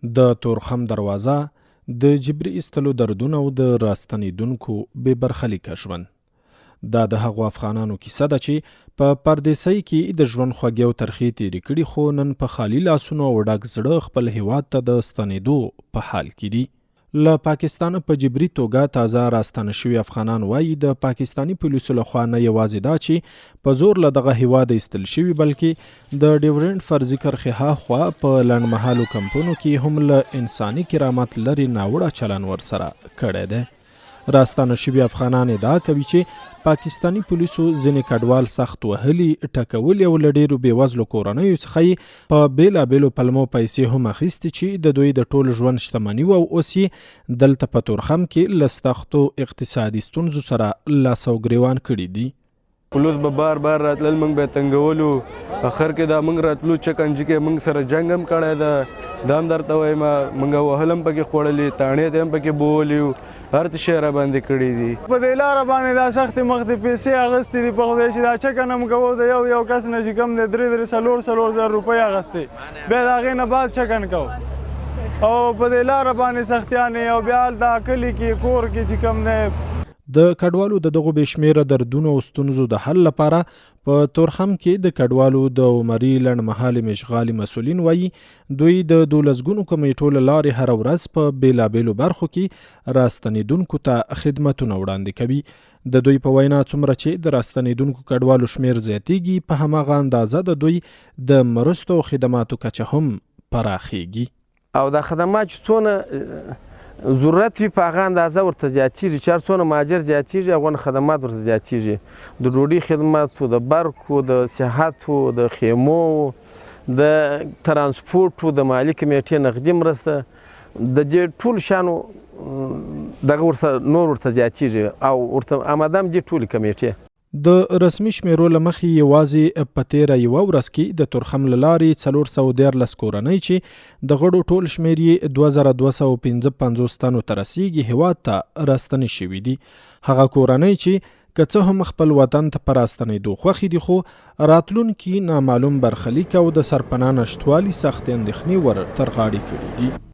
د تورخم دروازه د جبري ایستلو دردونه او د راستنیدونکو بې برخلیکه ژوند. دا د هغو افغانانو کیسه ده چې په پردیسۍ کې د ژوند خوږې او ترخې تېرې کړي، خو نن په خالي لاسونو او ډک زړه خپل هیواد ته د ستنېدو په حال کې دي. له پاکستانه په جبري توګه تازه راستانه شوي افغانان وایي د پاکستاني پولیسو لخوا نه یوازې دا چې په زور له دغه هیواده ایستل شوي، بلکې د ډیورنډ فرضي کرښې هاخوا په لنډمهالو کمپونو کې هم له انساني کرامت لرې ناوړه چلن ورسره کړی دی. راستانه شوي افغانان ادعا کوي چې پاکستاني پولیسو ځینې کډوال سخت وهلي، ټکولي او له ډېرو بېوزلو کورنیو څخه یې په بېلابېلو پلمو پیسې هم اخیستې چې د دوی د ټول ژوند شتمني وه، او اوس یې دلته په تورخم کې له سختو اقتصادي ستونزو سره لاس او ګریوان کړي دي. پولیس به بار بار راتلل، موږ به تنګولو، اخر کې دا موږ راتلو چکنجي کې موږ سره جنګ هم کړی ده. دا هم درته وایم موږ وهل هم پکې خوړلي، تاڼې ته هم پکې بوولي، هر څه شی را باندې کړي دي. په دې لاره باندې دا سختې مختې پیسې اخیستې دي. په خدای چې دا چکن هم کوو د یو کس نه چې کم دی 3-4 زره روپۍ اخیستې، بیا د هغې نه بعد چکن کوو او په دې لاره باندې سختیانې او بیا دا کلي کې کور کې چې کم دی. د کډوالو د دغو بې شمېره دردونو او ستونزو د حل لپاره په تورخم کې د کډوالو د عمري لنډمهالې مشغالي مسؤلین وایي دوی د 12 کمیټو له لارې هره ورځ په بېلابېلو برخو کې راستنېدونکو ته خدمتونه وړاندې کوي. د دوی په وینا څومره چې د راستنېدونکو کډوالو شمېر زیاتیږي، په هماغه اندازه د دوی د مرستو او خدماتو کچه هم پراخیږي. او دا خدمات چې څونه ضرورت وي په هغه اندازه ورته زیاتېږي، چې هر څونه مهاجر زیاتېږي هغونه خدمات ورته زیاتېږي. د ډوډۍ خدماتو، د برقو، د صحتو، د خیمو، د ترانسپورټو، د مالي کمیټې نغدي مرسته، د دې ټولو شیانو دغه ورسره نور ورته زیاتېږي او ورته آماده هم دي ټولې کمیټې. د رسمي شمیرو له مخې یوازې په تیره یوه ورځ کې د تورخم له لارې 414 کورنۍ چې د غړو ټول شمیر یې 2255 تنو ته رسیږي هیواد ته راستنې شوي دي. هغه کورنۍ چې که څه هم خپل وطن ته په راستنېدو خوښې دي، خو راتلونکي نامعلوم برخلیک او د سرپناه نشتوالي سختې اندېښنې ور تر غاړې کړي دي.